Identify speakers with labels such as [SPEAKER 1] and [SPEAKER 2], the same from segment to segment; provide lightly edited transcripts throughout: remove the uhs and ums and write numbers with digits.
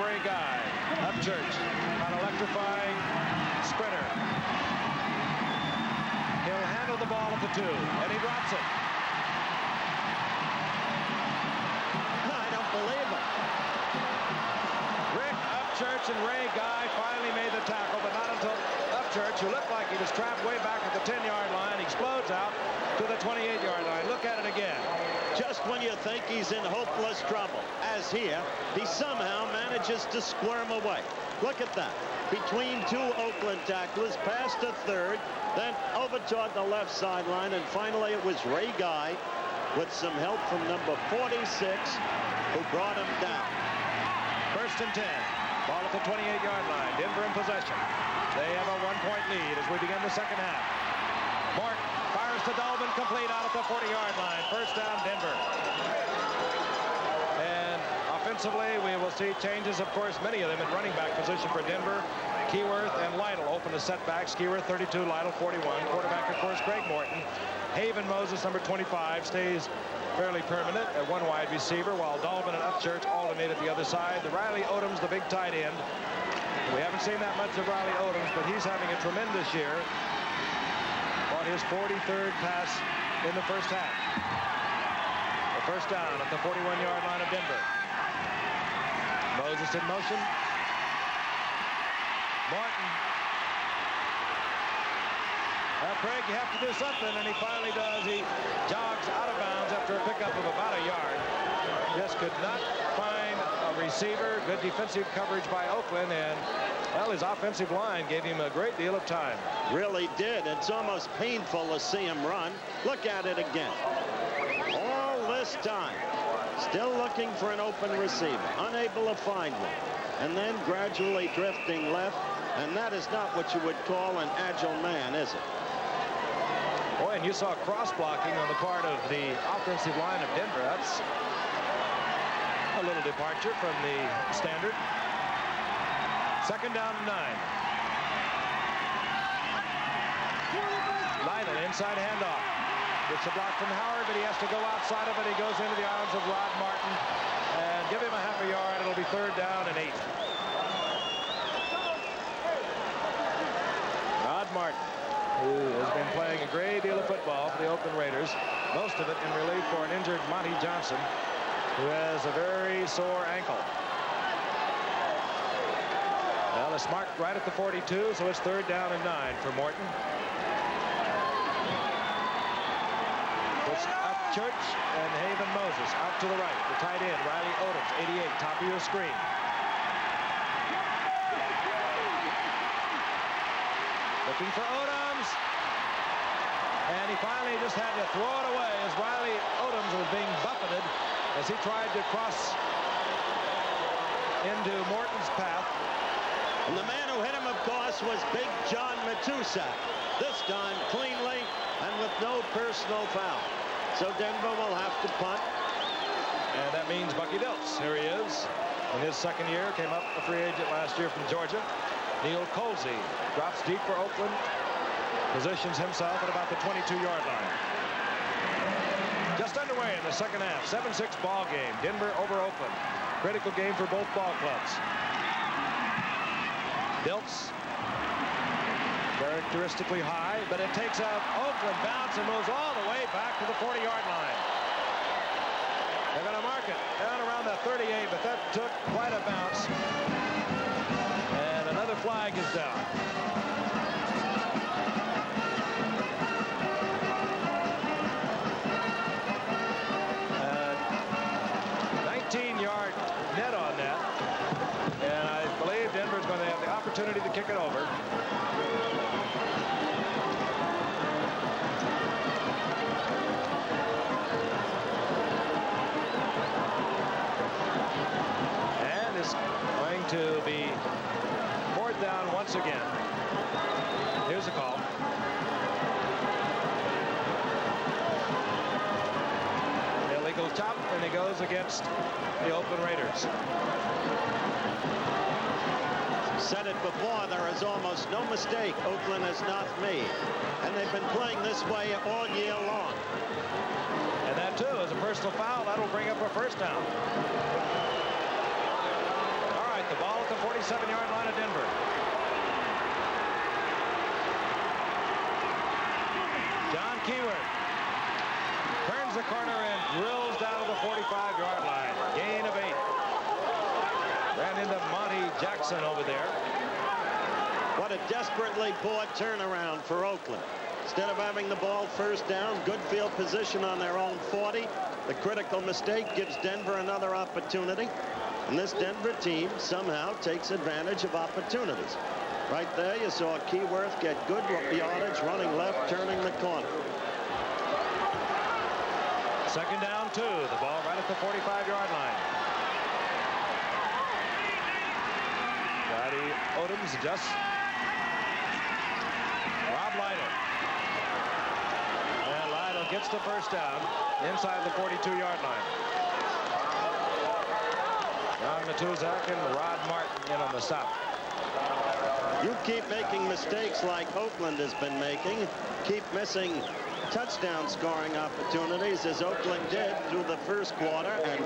[SPEAKER 1] Ray Guy. Upchurch, an electrifying sprinter. He'll handle the ball at the 2, and he drops it.
[SPEAKER 2] I don't believe it.
[SPEAKER 1] Rick Upchurch and Ray Guy finally made the tackle, but not until Upchurch, who looked like he was trapped way back at the 10-yard line, explodes out to the 28-yard line. Look at it again.
[SPEAKER 2] Just when you think he's in hopeless trouble, as here, he somehow manages to squirm away. Look at that. Between 2 Oakland tacklers, past the 3rd, then over toward the left sideline, and finally it was Ray Guy with some help from number 46 who brought him down.
[SPEAKER 1] 1st and 10. Ball at the 28-yard line. Denver in possession. They have a 1-point lead as we begin the second half. Morton fires to Dolvin, complete out at the 40-yard line. 1st down, Denver. And offensively, we will see changes, of course, many of them in running back position for Denver. Keyworth and Lytle open the setbacks. Keyworth 32, Lytle 41. Quarterback, of course, Greg Morton. Haven Moses, number 25, stays fairly permanent at 1 wide receiver, while Dolvin and Upchurch alternate at the other side. The Riley Odom's the big tight end. We haven't seen that much of Riley Odoms, but he's having a tremendous year on his 43rd pass in the first half. The 1st down at the 41-yard line of Denver. Moses in motion. Morton. Craig, you have to do something, and he finally does. He jogs out of bounds after a pickup of about a yard. Just could not find a receiver. Good defensive coverage by Oakland, and, well, his offensive line gave him a great deal of time.
[SPEAKER 2] Really did. It's almost painful to see him run. Look at it again. All this time, still looking for an open receiver, unable to find one, and then gradually drifting left, and that is not what you would call an agile man, is it?
[SPEAKER 1] Boy, and you saw cross blocking on the part of the offensive line of Denver. That's a little departure from the standard. 2nd down and 9. Lytle inside handoff. Gets a block from Howard, but he has to go outside of it. He goes into the arms of Rod Martin. And give him a half a yard. It'll be 3rd down and 8. Rod Martin, who has been playing a great deal of football for the Oakland Raiders, most of it in relief for an injured Monty Johnson, who has a very sore ankle. Well, it's marked right at the 42, so it's 3rd down and 9 for Morton. Puts Upchurch and Haven Moses out to the right. The tight end, Riley Odoms, 88, top of your screen. Looking for Odoms. And he finally just had to throw it away as Riley Odoms was being buffeted as he tried to cross into Morton's path.
[SPEAKER 2] And the man who hit him, of course, was Big John Matusak. This time cleanly and with no personal foul. So Denver will have to punt.
[SPEAKER 1] And that means Bucky Dilts. Here he is in his 2nd year. Came up a free agent last year from Georgia. Neil Colsey drops deep for Oakland. Positions himself at about the 22-yard line. Just underway in the second half. 7-6 ball game. Denver over Oakland. Critical game for both ball clubs. Dilts characteristically high, but it takes out Oakland bounce and moves all the way back to the 40-yard line. They're going to mark it down around the 38, but that took quite a bounce. And another flag is down. 19-yard net on that. And I believe Denver's going to have the opportunity to kick it over. And it's going to be 4th down once again. Here's the call. Illegal chop, and he goes against the Oakland Raiders.
[SPEAKER 2] Said it before, there is almost no mistake Oakland has not made. And they've been playing this way all year long.
[SPEAKER 1] And that, too, is a personal foul. That'll bring up a 1st down. All right, the 47-yard line of Denver. John Keyworth turns the corner and drills down to the 45-yard line. Gain of 8. Ran into Monty Jackson over there.
[SPEAKER 2] What a desperately poor turnaround for Oakland. Instead of having the ball first down, good field position on their own 40. The critical mistake gives Denver another opportunity. And this Denver team somehow takes advantage of opportunities. Right there, you saw Keyworth get good yardage, running left, turning the corner.
[SPEAKER 1] Second down, 2. The ball right at the 45-yard line. Roddy Odoms adjusts. Rob Lytle. And Lytle gets the first down inside the 42-yard line. John Matuzak and Rod Martin in on the stop.
[SPEAKER 2] You keep making mistakes like Oakland has been making. Keep missing touchdown scoring opportunities as Oakland did through the first quarter and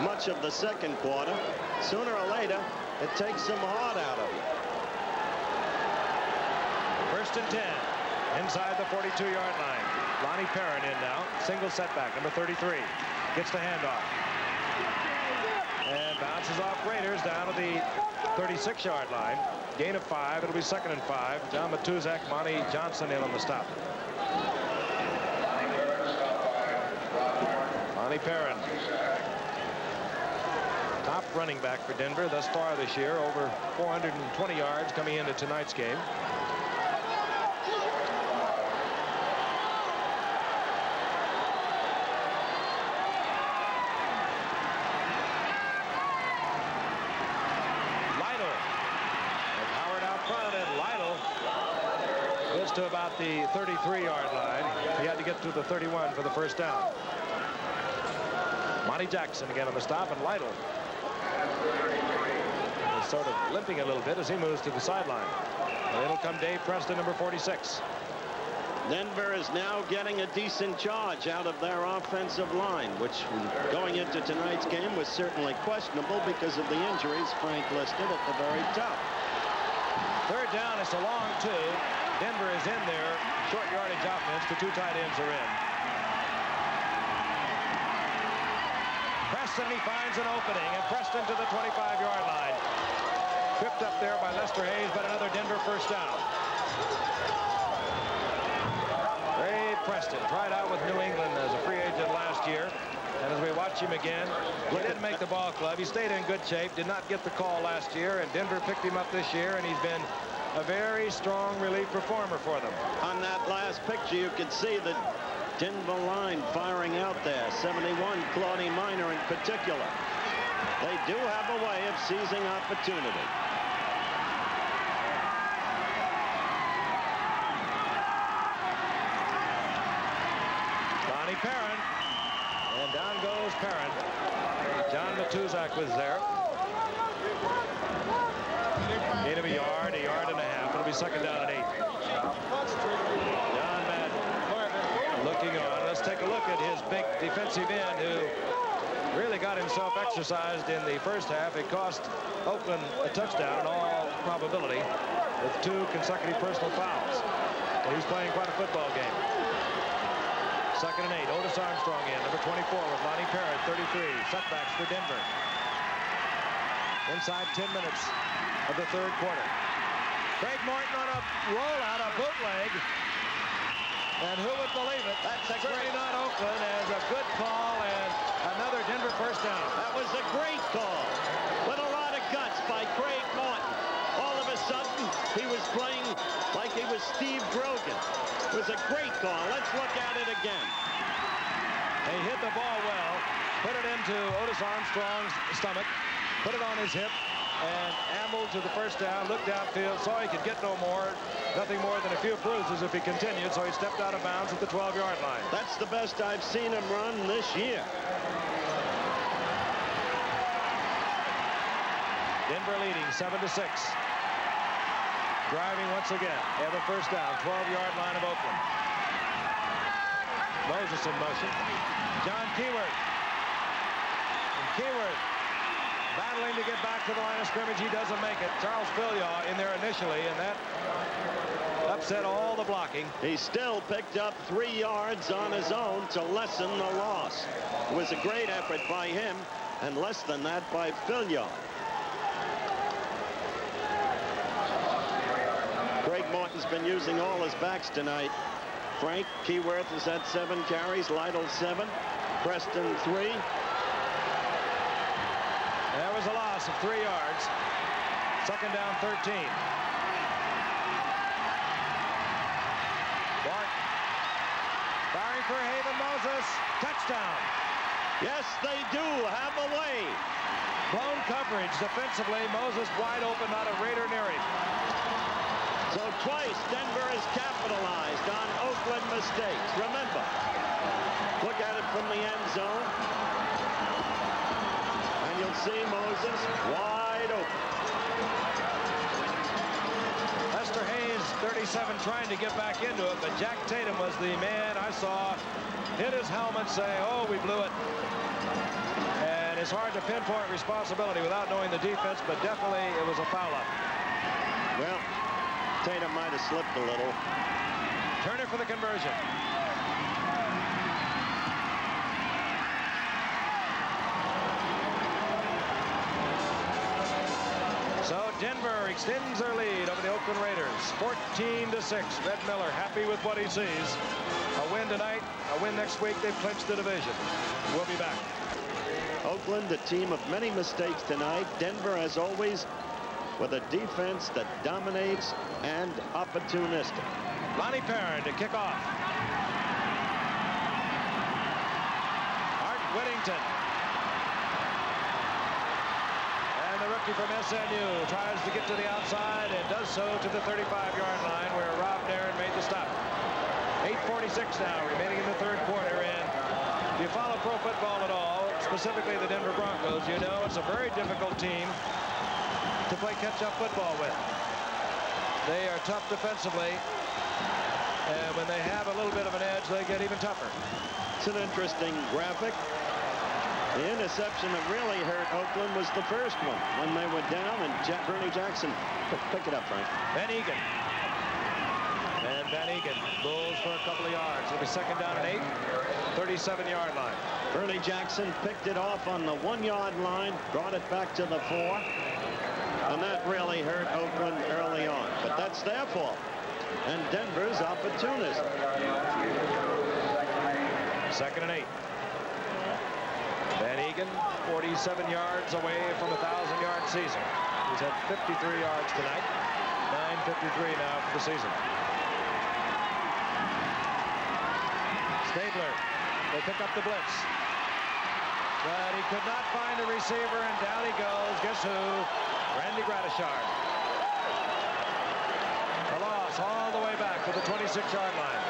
[SPEAKER 2] much of the second quarter. Sooner or later, it takes some heart out of you.
[SPEAKER 1] First and 10 inside the 42-yard line. Lonnie Perrin in now. Single setback, number 33. Gets the handoff. And bounces off Raiders down to the 36-yard line. Gain of 5. It'll be 2nd and 5. John Matuzak, Monty Johnson in on the stop. Lonnie Perrin. Top running back for Denver thus far this year. Over 420 yards coming into tonight's game. To about the 33-yard line. He had to get to the 31 for the first down. Monty Jackson again on the stop, and Lytle is sort of limping a little bit as he moves to the sideline. And it'll come Dave Preston, number 46.
[SPEAKER 2] Denver is now getting a decent charge out of their offensive line, which going into tonight's game was certainly questionable because of the injuries Frank listed at the very top.
[SPEAKER 1] Third down, it's a long 2. Denver is in there. Short yardage offense. The 2 tight ends are in. Preston, he finds an opening, and Preston to the 25-yard line. Tripped up there by Lester Hayes, but another Denver first down. Ray Preston tried out with New England as a free agent last year. And as we watch him again, he didn't make the ball club. He stayed in good shape, did not get the call last year, and Denver picked him up this year, and he's been a very strong relief performer for them.
[SPEAKER 2] On that last picture, you can see the Denver line firing out there. 71, Claudie Miner in particular. They do have a way of seizing opportunity.
[SPEAKER 1] Lonnie Perrin. And down goes Perrin. John Matuzak was there. Gain of a yard and a half. It'll be 2nd down and 8. John Madden looking on. Let's take a look at his big defensive end who really got himself exercised in the first half. It cost Oakland a touchdown in all probability with 2 consecutive personal fouls. So he's playing quite a football game. 2nd and 8. Otis Armstrong in. Number 24 with Lonnie Perrin, 33. Setbacks for Denver. Inside 10 minutes of the third quarter. Craig Morton on a rollout, a bootleg. And who would believe it? That's certainly not Oakland, as a good call and another Denver first down.
[SPEAKER 2] That was a great call with a lot of guts by Craig Morton. All of a sudden, he was playing like he was Steve Grogan. It was a great call. Let's look at it again.
[SPEAKER 1] He hit the ball well, put it into Otis Armstrong's stomach, put it on his hip, and ambled to the first down, looked downfield, saw he could get no more, nothing more than a few bruises if he continued, so he stepped out of bounds at the 12-yard line.
[SPEAKER 2] That's the best I've seen him run this year.
[SPEAKER 1] Denver leading 7-6. Driving once again. They have a first down, 12-yard line of Oakland. Moses in motion. John Keyworth. And Keyworth battling to get back to the line of scrimmage. He doesn't make it. Charles Filyaw in there initially, and that upset all the blocking.
[SPEAKER 2] He still picked up 3 yards on his own to lessen the loss. It was a great effort by him, and less than that by Filyaw. Greg Morton's been using all his backs tonight. Frank Keyworth has had 7 carries, Lytle 7, Preston 3.
[SPEAKER 1] There was a loss of 3 yards. Second down, 13. Bart firing for Haven Moses. Touchdown.
[SPEAKER 2] Yes, they do have a way.
[SPEAKER 1] Blown coverage defensively. Moses wide open, not a Raider near him.
[SPEAKER 2] So twice Denver has capitalized on Oakland mistakes. Remember, look at it from the end zone. And you'll see Moses wide open.
[SPEAKER 1] Lester Hayes, 37, trying to get back into it, but Jack Tatum was the man I saw hit his helmet, say, oh, we blew it. And it's hard to pinpoint responsibility without knowing the defense, but definitely it was a foul-up.
[SPEAKER 2] Well, Tatum might have slipped a little.
[SPEAKER 1] Turner for the conversion. So Denver extends their lead over the Oakland Raiders, 14-6. Red Miller happy with what he sees. A win tonight, a win next week. They've clinched the division. We'll be back.
[SPEAKER 2] Oakland, a team of many mistakes tonight. Denver, as always, with a defense that dominates and opportunistic.
[SPEAKER 1] Lonnie Perrin to kick off. Art Whittington. And the rookie from SNU tries to get to the outside and does so to the 35-yard line where Rob Darren made the stop. 8:46 now remaining in the third quarter. And if you follow pro football at all, specifically the Denver Broncos, you know it's a very difficult team to play catch-up football with. They are tough defensively, and when they have a little bit of an edge, they get even tougher.
[SPEAKER 2] It's an interesting graphic. The interception that really hurt Oakland was the first one when they were down, and Bernie Jackson pick it up, Frank.
[SPEAKER 1] Van Egan. And Van Egan goes for a couple of yards. It'll be second down and 8, 37-yard line.
[SPEAKER 2] Bernie Jackson picked it off on the 1-yard line, brought it back to the 4. And that really hurt Oakland early on. But that's their fault. And Denver's opportunist.
[SPEAKER 1] Second and 8. Van Egan, 47 yards away from a 1,000-yard season. He's had 53 yards tonight. 9:53 now for the season. Stabler, they pick up the blitz. But he could not find a receiver, and down he goes. Guess who? Randy Gratishard. A loss all the way back to the 26-yard line.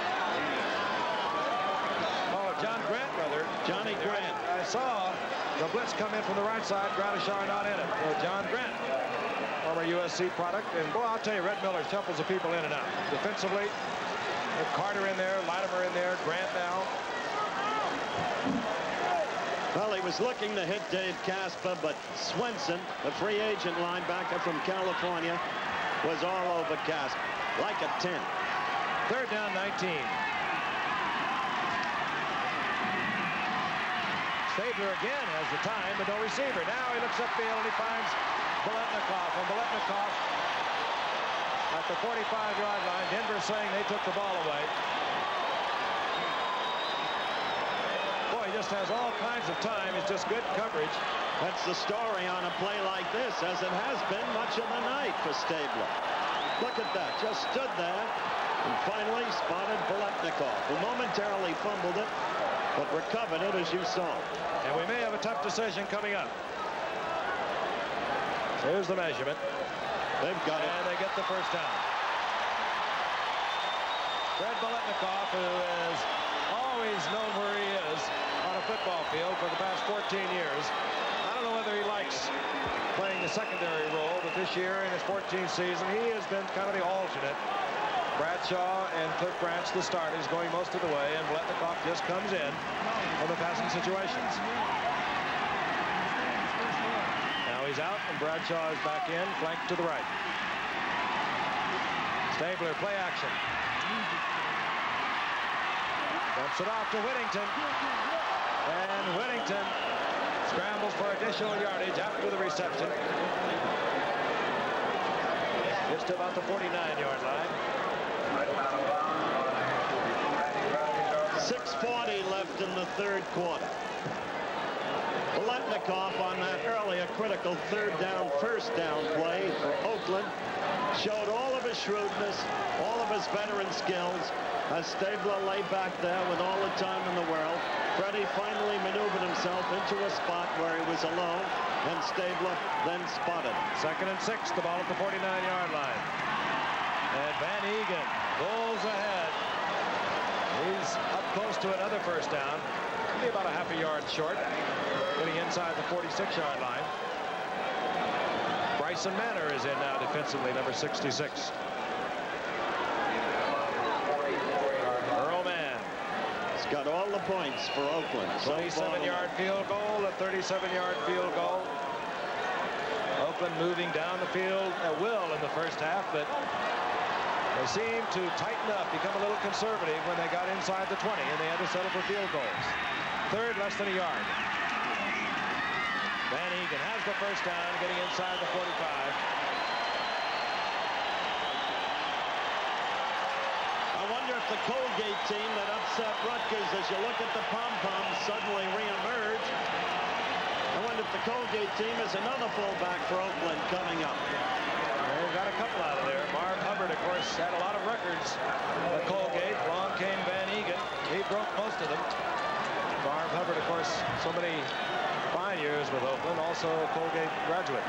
[SPEAKER 1] Oh, John Grant, brother.
[SPEAKER 2] Johnny Grant.
[SPEAKER 1] I saw the blitz come in from the right side. Gratishard not in it. John Grant, former USC product. And, boy, I'll tell you, Red Miller shuffles the people in and out. Defensively, with Carter in there, Latimer in there, Grant now.
[SPEAKER 2] Well, he was looking to hit Dave Casper, but Swenson, the free agent linebacker from California, was all over Casper, like a 10.
[SPEAKER 1] Third down, 19. Stabler again has the time, but no receiver. Now he looks upfield and he finds Biletnikoff. And Biletnikoff at the 45-yard line. Denver saying they took the ball away. He just has all kinds of time. It's just good coverage.
[SPEAKER 2] That's the story on a play like this, as it has been much of the night for Stabler. Look at that. Just stood there and finally spotted Biletnikoff, who momentarily fumbled it, but recovered it, as you saw.
[SPEAKER 1] And we may have a tough decision coming up. Here's the measurement.
[SPEAKER 2] They've got it.
[SPEAKER 1] And they get the first down. Fred Biletnikoff, who is always known where he is on a football field for the past 14 years. I don't know whether he likes playing the secondary role, but this year in his 14th season, he has been kind of the alternate. Bradshaw and Cliff Branch, the starters, going most of the way, and Biletnikoff just comes in on the passing situations. Now he's out, and Bradshaw is back in, flanked to the right. Stabler, play action. Dumps it off to Whittington. And Whittington scrambles for additional yardage after the reception. Gets to about the 49-yard line.
[SPEAKER 2] 6:40 left in the third quarter. Biletnikoff on that earlier critical third down, first down play for Oakland showed all of his shrewdness, all of his veteran skills as Stabler lay back there with all the time in the world. Freddie finally maneuvered himself into a spot where he was alone, and Stabler then spotted him.
[SPEAKER 1] 2nd and 6, the ball at the 49-yard line. And Van Egan pulls ahead. He's up close to another first down. Maybe about a half a yard short. Getting inside the 46-yard line. Bryson Manor is in now defensively, number 66. Earl Mann.
[SPEAKER 2] He's got all the points for Oakland.
[SPEAKER 1] 27-yard field goal, a 37-yard field goal. Oakland moving down the field at will in the first half, but they seem to tighten up, become a little conservative when they got inside the 20, and they had to settle for field goals. Third, less than a yard. Van Egan has the first down, getting inside the 45.
[SPEAKER 2] I wonder if the Colgate team that upset Rutgers, as you look at the pom-poms, suddenly reemerge. I wonder if the Colgate team is another fullback for Oakland coming up.
[SPEAKER 1] They've got a couple out of there. Marv Hubbard, of course, had a lot of records at Colgate. Along came Van Egan. He broke most of them. Marv Hubbard, of course, so many fine years with Oakland, also a Colgate graduate.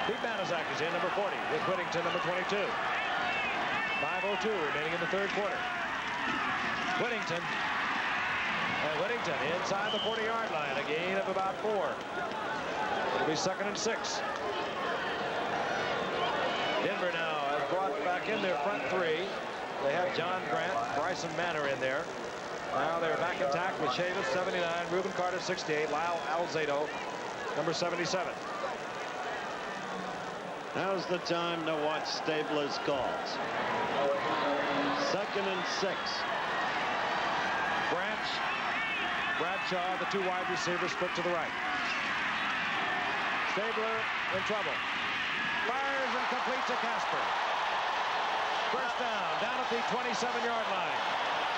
[SPEAKER 1] Pete Banaszak is in, number 40, with Whittington, number 22. 5:02 remaining in the third quarter. Whittington. And Whittington inside the 40-yard line, a gain of about 4. It'll be 2nd and 6. Denver now has brought back in their front three. They have John Grant, Bryson Manor in there. Now they're back intact with Chavis, 79, Reuben Carter, 68, Lyle Alzado, number 77.
[SPEAKER 2] Now's the time to watch Stabler's calls. 2nd and 6.
[SPEAKER 1] Bradshaw, the two wide receivers, split to the right. Stabler in trouble. Fires and complete to Casper. First down at the 27-yard line.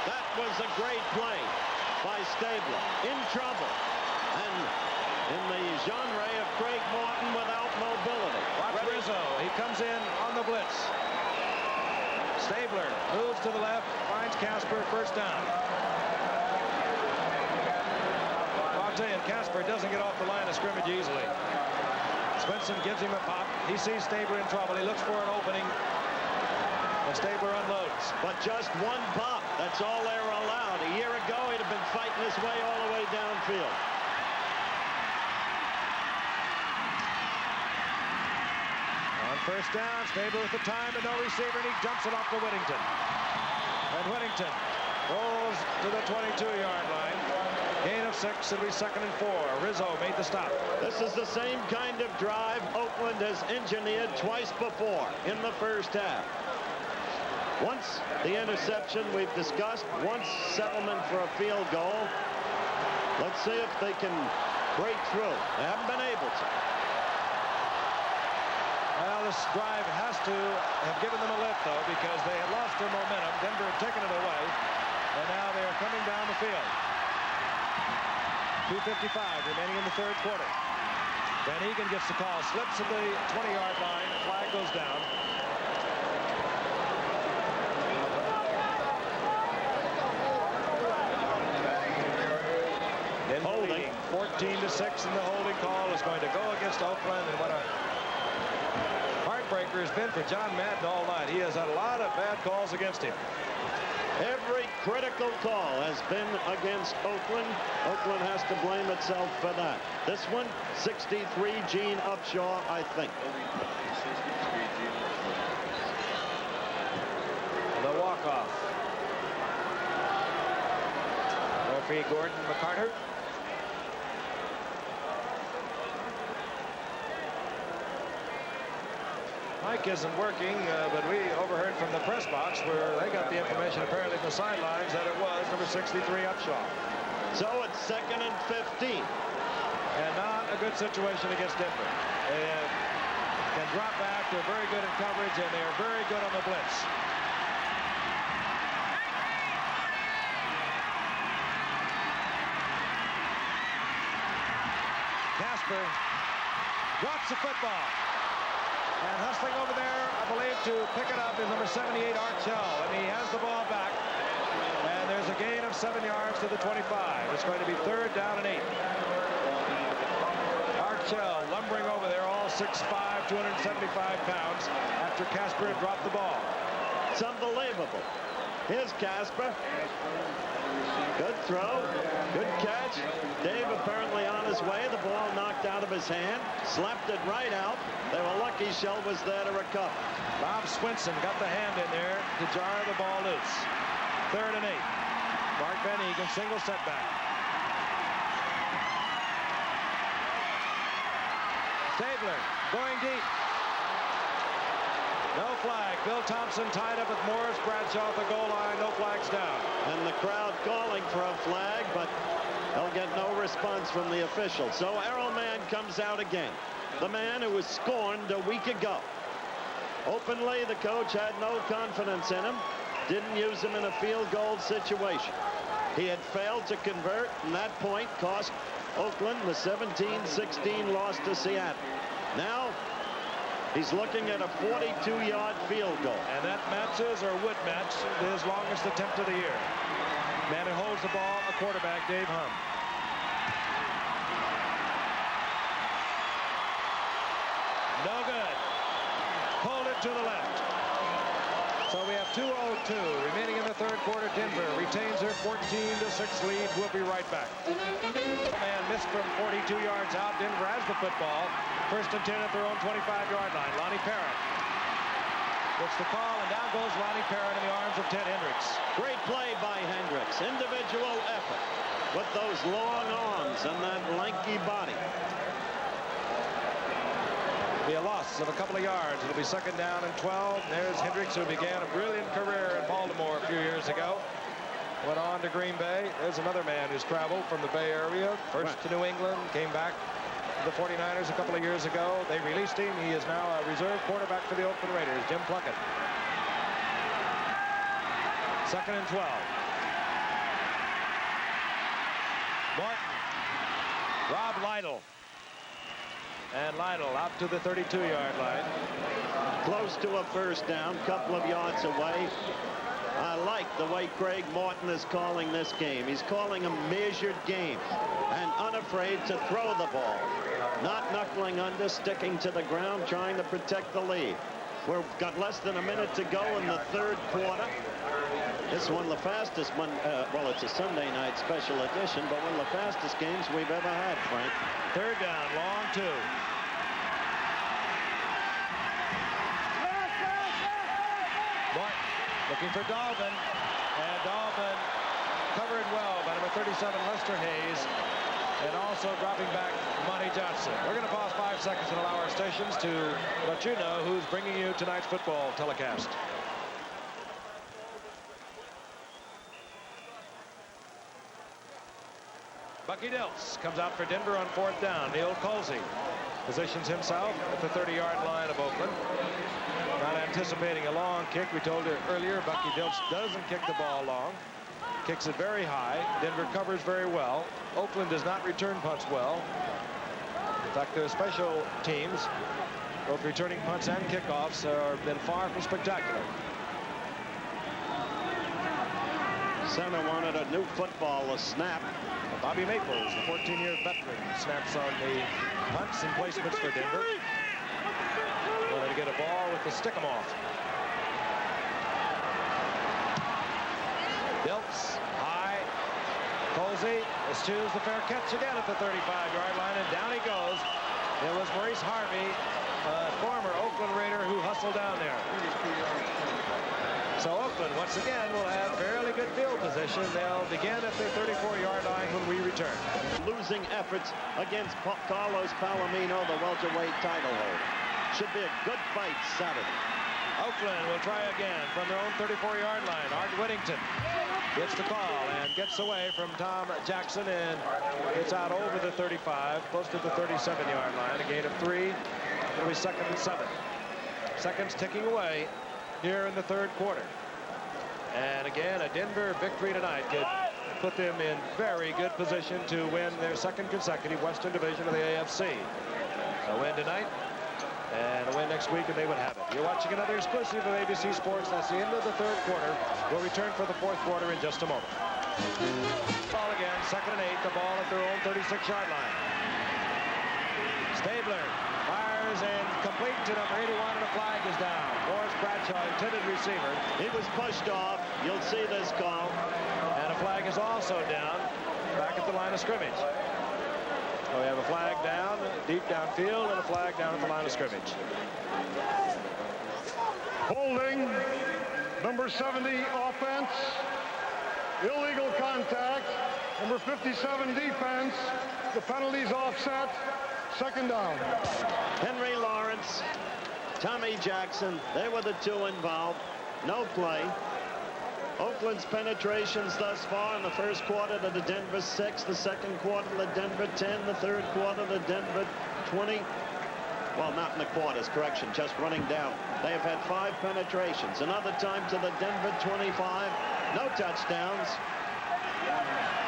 [SPEAKER 2] That was a great play by Stabler. In trouble. And in the genre of Craig Morton without mobility.
[SPEAKER 1] Watch Rizzo. He comes in on the blitz. Stabler moves to the left, finds Casper, first down. I'll tell you, Casper doesn't get off the line of scrimmage easily. Svensson gives him a pop. He sees Stabler in trouble. He looks for an opening. And Stabler unloads.
[SPEAKER 2] But just one pop. That's all they were allowed. A year ago, he'd have been fighting his way all the way downfield.
[SPEAKER 1] On first down, Stabler with the time and no receiver, and he dumps it off to Whittington. And Whittington rolls to the 22-yard line. Gain of 6, it'll be 2nd and 4. Rizzo made the stop.
[SPEAKER 2] This is the same kind of drive Oakland has engineered twice before in the first half. Once the interception we've discussed, once settlement for a field goal. Let's see if they can break through. They haven't been able to.
[SPEAKER 1] Well, this drive has to have given them a lift, though, because they had lost their momentum. Denver had taken it away, and now they are coming down the field. 2:55 remaining in the third quarter. Van Egan gets the call, slips at the 20-yard line. Flag goes down. Holding 14-6, and the holding call is going to go against Oakland. And what a heartbreaker has been for John Madden all night. He has had a lot of bad calls against him.
[SPEAKER 2] Every critical call has been against Oakland. Oakland has to blame itself for that. This one, 63 Gene Upshaw, I think.
[SPEAKER 1] The walk-off. Referee Gordon McCarter. Mike isn't working, but we overheard from the press box where they got the information apparently from the sidelines that it was number 63 Upshaw.
[SPEAKER 2] So it's 2nd and 15.
[SPEAKER 1] And not a good situation against Denver. They can drop back. They're very good in coverage, and they're very good on the blitz. Casper drops the football. And hustling over there, I believe, to pick it up is number 78, Art Shell. And he has the ball back. And there's a gain of 7 yards to the 25. It's going to be 3rd down and 8. Art Shell lumbering over there, all 6'5", 275 pounds, after Casper had dropped the ball.
[SPEAKER 2] It's unbelievable. Here's Casper. Good throw. Good catch. Dave apparently on his way. The ball knocked out of his hand. Slapped it right out. They were lucky Shell was there to recover.
[SPEAKER 1] Bob Swinson got the hand in there to jar the ball loose. 3rd and 8. Mark Van Egan, single setback. Stabler going deep. No flag. Bill Thompson tied up with Morris Bradshaw at the goal line. No flags down.
[SPEAKER 2] And the crowd calling for a flag, but they'll get no response from the officials. So Errol Mann comes out again. The man who was scorned a week ago. Openly, the coach had no confidence in him. Didn't use him in a field goal situation. He had failed to convert, and that point cost Oakland the 17-16 loss to Seattle. Now, he's looking at a 42-yard field goal.
[SPEAKER 1] And that matches or would match his longest attempt of the year. Man who holds the ball, a quarterback, Dave Hum. No good. Pulled it to the left. So we have 2:02 remaining in the 3rd quarter. Denver retains their 14-6 lead. We'll be right back. Man missed from 42 yards out. Denver has the football. 1st and 10 at their own 25-yard line. Lonnie Parrott gets the call, and down goes Lonnie Parrott in the arms of Ted Hendricks.
[SPEAKER 2] Great play by Hendricks. Individual effort with those long arms and that lanky body.
[SPEAKER 1] Be a loss of a couple of yards. It'll be 2nd down and 12. There's Hendricks, who began a brilliant career in Baltimore a few years ago. Went on to Green Bay. There's another man who's traveled from the Bay Area. First to New England, came back to the 49ers a couple of years ago. They released him. He is now a reserve quarterback for the Oakland Raiders, Jim Plunkett. 2nd and 12. Martin. Rob Lytle. And Lytle out to the 32-yard line.
[SPEAKER 2] Close to a 1st down, couple of yards away. I like the way Craig Morton is calling this game. He's calling a measured game and unafraid to throw the ball. Not knuckling under, sticking to the ground, trying to protect the lead. We've got less than a minute to go in the 3rd quarter. It's one of the fastest one. Well, it's a Sunday night special edition, but one of the fastest games we've ever had, Frank.
[SPEAKER 1] 3rd down, long 2. Martin looking for Dalvin, and Dalvin covered well by number 37, Lester Hayes, and also dropping back Monty Johnson. We're going to pause 5 seconds and allow our stations to let you know who's bringing you tonight's football telecast. Bucky Dilts comes out for Denver on 4th down. Neil Colsey positions himself at the 30-yard line of Oakland. Not anticipating a long kick. We told you earlier, Bucky Dilts doesn't kick the ball long. Kicks it very high. Denver covers very well. Oakland does not return punts well. In fact, their special teams, both returning punts and kickoffs, have been far from spectacular.
[SPEAKER 2] Center wanted a new football, a snap.
[SPEAKER 1] Bobby Maples, the 14-year veteran, snaps on the punts and placements for Denver. Wanted to get a ball with the stick-em-off. Dilts, high. Colsey eschews the fair catch again at the 35-yard line, and down he goes. It was Maurice Harvey, a former Oakland Raider, who hustled down there. So Oakland, once again, will have fairly good field position. They'll begin at the 34-yard line when we return.
[SPEAKER 2] Losing efforts against Carlos Palomino, the welterweight title holder. Should be a good fight Saturday.
[SPEAKER 1] Oakland will try again from their own 34-yard line. Art Whittington gets the call and gets away from Tom Jackson and gets out over the 35, close to the 37-yard line. A gain of 3. It'll be 2nd and 7. Seconds ticking away here in the third quarter. And again, a Denver victory tonight could put them in very good position to win their 2nd consecutive Western Division of the AFC. A win tonight and a win next week, and they would have it. You're watching another exclusive of ABC Sports. That's the end of the third quarter. We'll return for the fourth quarter in just a moment. Ball again, 2nd and 8. The ball at their own 36-yard line. Stabler fires and complete to number 81, and a flag is down. Morris Bradshaw, intended receiver.
[SPEAKER 2] He was pushed off. You'll see this call.
[SPEAKER 1] And a flag is also down back at the line of scrimmage. So we have a flag down, deep downfield, and a flag down at the line of scrimmage.
[SPEAKER 3] Holding, number 70, offense. Illegal contact, number 57, defense. The penalty's offset. 2nd down.
[SPEAKER 2] Henry Lawrence, Tommy Jackson, they were the two involved. No play. Oakland's penetrations thus far in the first quarter to the Denver 6, the second quarter to the Denver 10, the third quarter to Denver 20. Well, not in the quarters, correction, just running down. They have had 5 penetrations. Another time to the Denver 25. No touchdowns.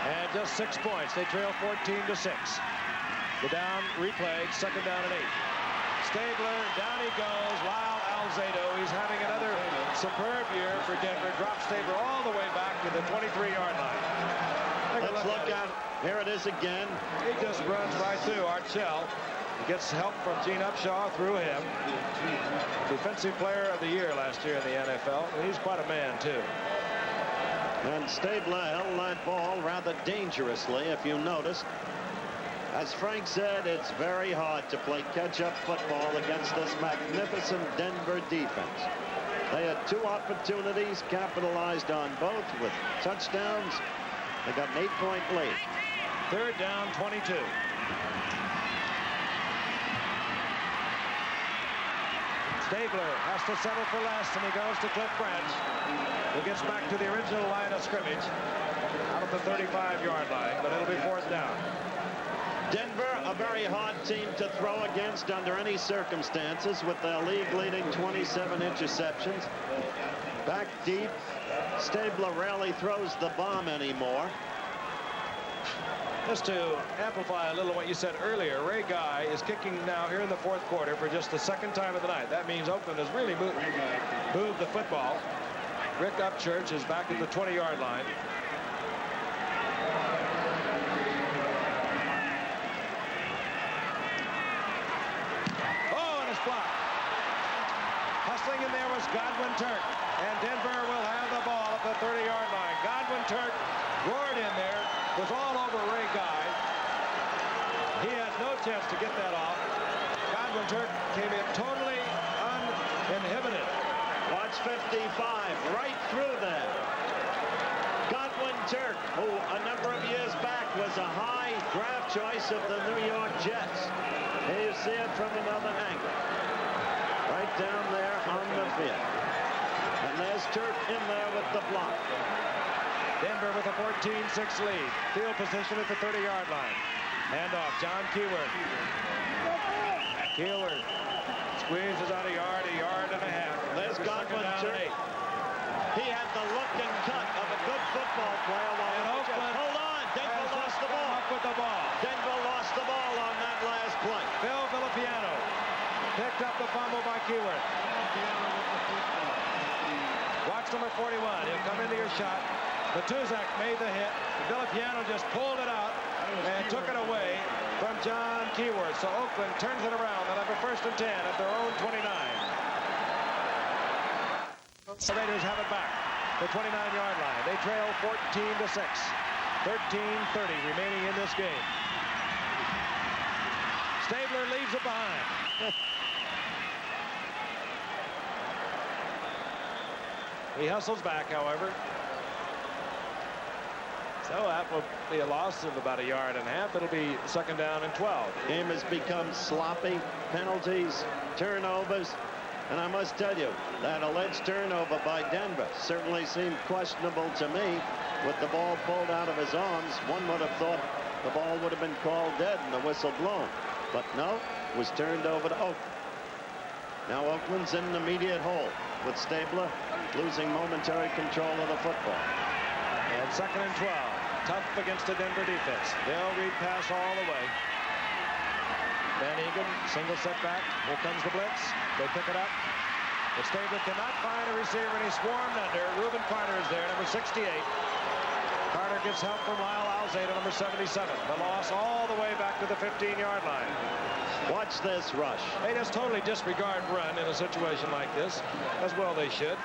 [SPEAKER 1] And just 6 points. They trail 14-6. The down replayed, 2nd down and 8. Stabler, down he goes. Lyle Alzado, he's having another superb year for Denver. Drops Stabler all the way back to the 23-yard line.
[SPEAKER 2] Let's look at it. Here it is again.
[SPEAKER 1] He just runs right through Art Shell. He gets help from Gene Upshaw through him. Defensive player of the year last year in the NFL. He's quite a man, too.
[SPEAKER 2] And Stabler held that ball rather dangerously, if you noticed. As Frank said, it's very hard to play catch-up football against this magnificent Denver defense. They had 2 opportunities, capitalized on both with touchdowns. They got an 8-point lead.
[SPEAKER 1] 3rd down, 22. Stabler has to settle for less, and he goes to Cliff Branch, who gets back to the original line of scrimmage out of the 35-yard line, but it'll be 4th down.
[SPEAKER 2] Denver, a very hard team to throw against under any circumstances, with their league-leading 27 interceptions. Back deep, Stabler rarely throws the bomb anymore.
[SPEAKER 1] Just to amplify a little what you said earlier, Ray Guy is kicking now here in the fourth quarter for just the 2nd time of the night. That means Oakland has really moved the football. Rick Upchurch is back at the 20-yard line. Block. Hustling in there was Godwin Turk, and Denver will have the ball at the 30-yard line. Godwin Turk roared in there, was all over Ray Guy. He had no chance to get that off. Godwin Turk came in totally uninhibited.
[SPEAKER 2] Watch 55, right through there. Godwin Turk, who a number of years back was a high draft choice of the New York Jets. Here you see it from another angle. Right down there on the field. And there's Turk in there with the block.
[SPEAKER 1] Denver with a 14-6 lead. Field position at the 30-yard line. Handoff, John Keyworth. Keyworth squeezes out a yard and a half.
[SPEAKER 2] There's Godwin Turk. He had the look and cut of a good football player.
[SPEAKER 1] And Oakland,
[SPEAKER 2] hold on, Denver lost the ball.
[SPEAKER 1] Up with the ball.
[SPEAKER 2] Denver lost the ball on that last play.
[SPEAKER 1] Phil Villapiano picked up the fumble by Keyworth. Watch number 41. He'll come into your shot. Matuzak made the hit. Villapiano just pulled it out and took it away from John Keyworth. So Oakland turns it around. They'll have a 1st and 10 at their own 29. The Raiders have it back. The 29-yard line. They trail 14-6. 13:30 remaining in this game. Stabler leaves it behind. He hustles back, however. So that will be a loss of about 1.5 yards. It'll be 2nd down and 12.
[SPEAKER 2] Game has become sloppy. Penalties, turnovers. And I must tell you, that alleged turnover by Denver certainly seemed questionable to me. With the ball pulled out of his arms, one would have thought the ball would have been called dead and the whistle blown. But no, it was turned over to Oakland. Now Oakland's in an immediate hole with Stabler losing momentary control of the football.
[SPEAKER 1] And 2nd and 12. Tough against the Denver defense. They'll read pass all the way. Van Egan, single setback. Here comes the blitz. They pick it up. But Stabler cannot find a receiver, and he's swarmed under. Reuben Carter is there, number 68. Carter gets help from Lyle Alzada, number 77. The loss all the way back to the 15-yard line.
[SPEAKER 2] Watch this rush.
[SPEAKER 1] They just totally disregard run in a situation like this, as well they should.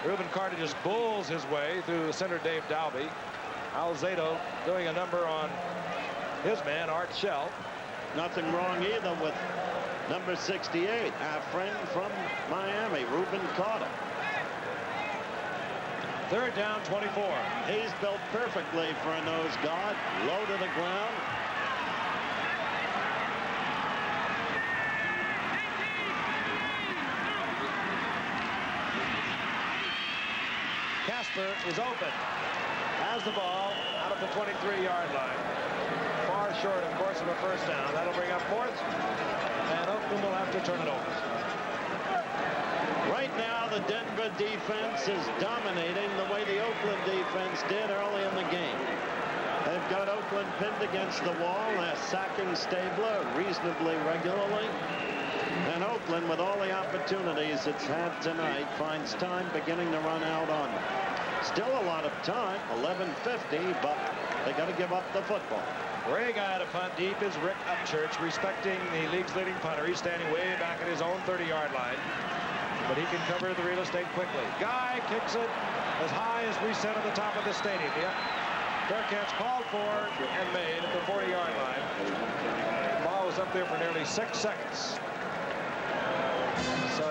[SPEAKER 1] Reuben Carter just bulls his way through center Dave Dalby. Alzado doing a number on his man, Art Shell.
[SPEAKER 2] Nothing wrong either with number 68, our friend from Miami, Reuben Carter.
[SPEAKER 1] 3rd down, 24.
[SPEAKER 2] He's built perfectly for a nose guard. Low to the ground.
[SPEAKER 1] Casper is open. Has the ball out of the 23-yard line. Far short, of course, of a 1st down. That'll bring up 4th. And Oakland will have to turn it over.
[SPEAKER 2] Right now, the Denver defense is dominating the way the Oakland defense did early in the game. They've got Oakland pinned against the wall. They're sacking Stabler reasonably regularly. And Oakland, with all the opportunities it's had tonight, finds time beginning to run out on them. Still a lot of time, 11:50, but they got to give up the football.
[SPEAKER 1] Great guy to punt deep is Rick Upchurch, respecting the league's leading punter. He's standing way back at his own 30-yard line. But he can cover the real estate quickly. Guy kicks it as high as we said at the top of the stadium. Yep. Fair catch called for and made at the 40-yard line. The ball was up there for nearly 6 seconds. So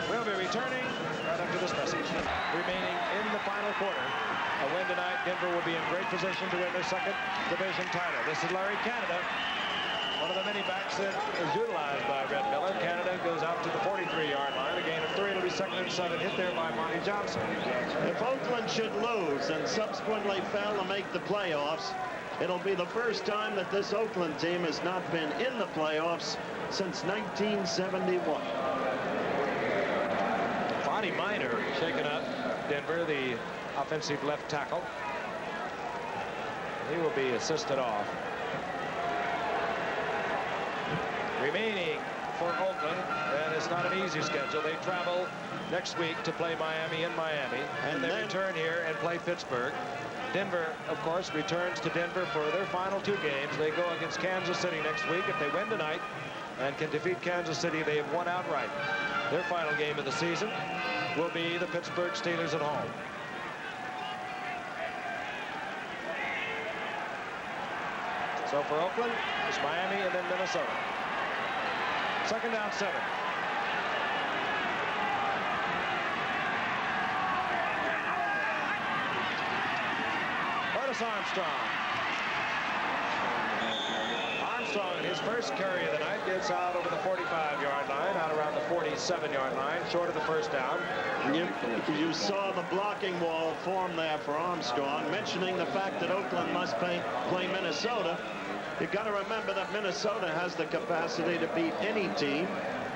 [SPEAKER 1] we'll be returning right after this message. Remaining in the final quarter. A win tonight, Denver will be in great position to win their 2nd division title. This is Larry Canada, one of the many backs that is utilized by Red Miller. Canada goes out to the 43-yard line. A gain of 3. It'll be 2nd and 7. Hit there by Monty Johnson.
[SPEAKER 2] If Oakland should lose and subsequently fail to make the playoffs, it'll be the first time that this Oakland team has not been in the playoffs since 1971.
[SPEAKER 1] Fonnie Minor shaken up. Denver, the offensive left tackle. He will be assisted off. Remaining for Oakland, and it's not an easy schedule. They travel next week to play Miami in Miami, and they return here and play Pittsburgh. Denver, of course, returns to Denver for their final 2 games. They go against Kansas City next week. If they win tonight and can defeat Kansas City, they have won outright. Their final game of the season will be the Pittsburgh Steelers at home. So for Oakland, it's Miami and then Minnesota. 2nd down, 7. Curtis Armstrong. Armstrong, in his first carry of the night, gets out over the 45-yard line, out around the 47-yard line, short of the 1st down.
[SPEAKER 2] You saw the blocking wall form there for Armstrong, mentioning the fact that Oakland must play Minnesota. You've got to remember that Minnesota has the capacity to beat any team.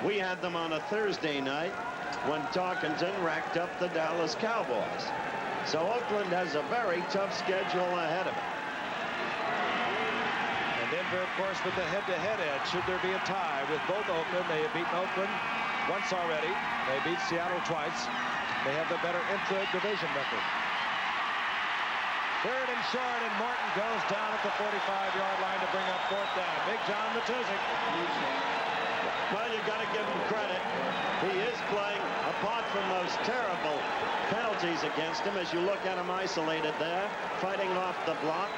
[SPEAKER 2] We had them on a Thursday night when Tarkenton racked up the Dallas Cowboys. So Oakland has a very tough schedule ahead of it.
[SPEAKER 1] And Denver, of course, with the head-to-head edge, should there be a tie with both Oakland. They have beaten Oakland once already. They beat Seattle twice. They have the better intra-division record. 3rd and short, and Morton goes down at the 45-yard line to bring up 4th down. Big John Matuzik.
[SPEAKER 2] Well, you've got to give him credit. He is playing, apart from those terrible penalties against him, as you look at him isolated there, fighting off the block.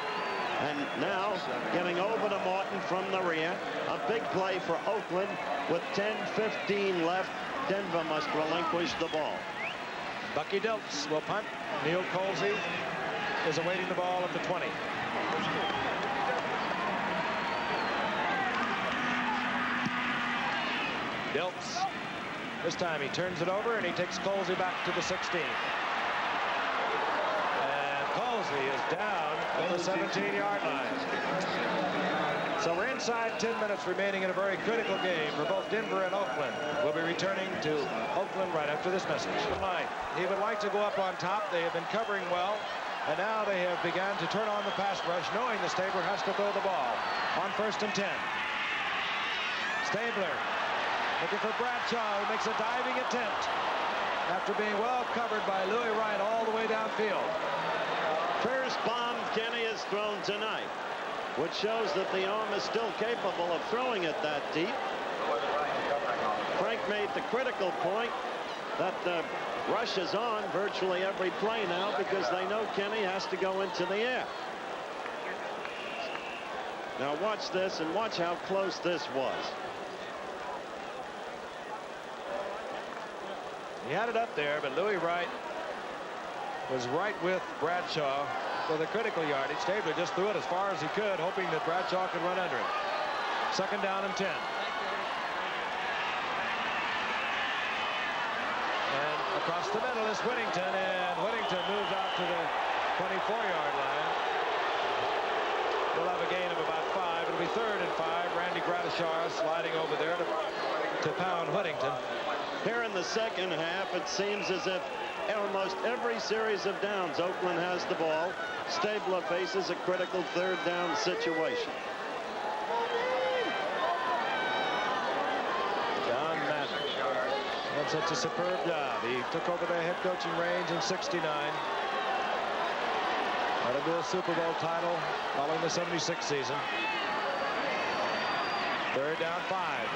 [SPEAKER 2] And now getting over to Morton from the rear. A big play for Oakland with 10:15 left. Denver must relinquish the ball.
[SPEAKER 1] Bucky Dilts will punt. Neil Colsey is awaiting the ball at the 20. Dilts. This time he turns it over and he takes Colsey back to the 16. And Colsey is down at the 17-yard line. So we're inside 10 minutes remaining in a very critical game for both Denver and Oakland. We'll be returning to Oakland right after this message. He would like to go up on top. They have been covering well. And now they have begun to turn on the pass rush, knowing that Stabler has to throw the ball on 1st and 10. Stabler looking for Bradshaw, who makes a diving attempt after being well covered by Louis Wright all the way downfield.
[SPEAKER 2] First bomb Kenny has thrown tonight, which shows that the arm is still capable of throwing it that deep. Frank made the critical point that the rush is on virtually every play now because they know Kenny has to go into the air. Now watch this and watch how close this was.
[SPEAKER 1] He had it up there, but Louis Wright was right with Bradshaw for the critical yardage. Stabler just threw it as far as he could, hoping that Bradshaw could run under it. 2nd down and 10. And across the middle is Whittington, and Whittington moves out to the 24-yard line. We'll have a gain of about 5. It'll be 3rd and 5. Randy Gradishar sliding over there to pound Whittington.
[SPEAKER 2] Here in the second half, it seems as if almost every series of downs Oakland has the ball. Stabler faces a critical 3rd down situation.
[SPEAKER 1] John Madden had such a superb job. He took over the head coaching reins in '69. Got into a Super Bowl title following the '76 season. 3rd down 5.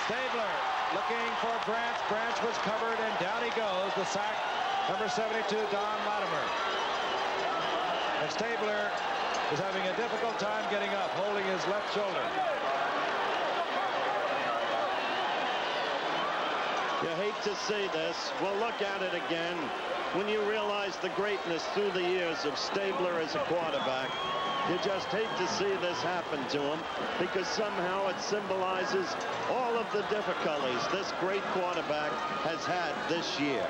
[SPEAKER 1] Stabler looking for Branch. Branch was covered, and down he goes. The sack, number 72, Don Latimer. And Stabler is having a difficult time getting up, holding his left shoulder.
[SPEAKER 2] You hate to see this. We'll look at it again. When you realize the greatness through the years of Stabler as a quarterback, you just hate to see this happen to him because somehow it symbolizes all of the difficulties this great quarterback has had this year.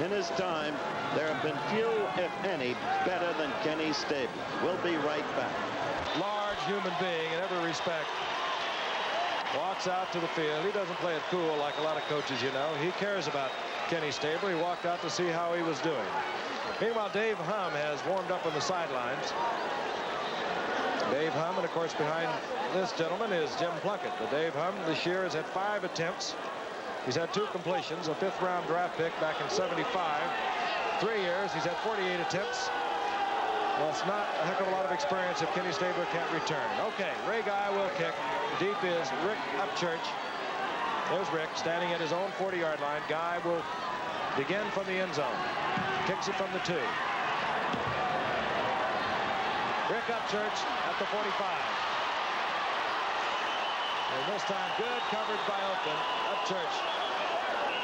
[SPEAKER 2] In his time, there have been few, if any, better than Kenny Stabler. We'll be right back.
[SPEAKER 1] Large human being in every respect. Walks out to the field. He doesn't play it cool like a lot of coaches, you know. He cares about Kenny Stabler. He walked out to see how he was doing. Meanwhile, Dave Humm has warmed up on the sidelines. Dave Humm, and of course behind this gentleman is Jim Plunkett. But Dave Humm this year has had 5 attempts. He's had 2 completions, a 5th-round draft pick back in '75. 3 years, he's had 48 attempts. That's not a heck of a lot of experience if Kenny Stabler can't return. Okay, Ray Guy will kick. Deep is Rick Upchurch. There's Rick standing at his own 40-yard line. Guy will begin from the end zone. Kicks it from the 2. Rick Upchurch at the 45. And this time good coverage by Oakland. Upchurch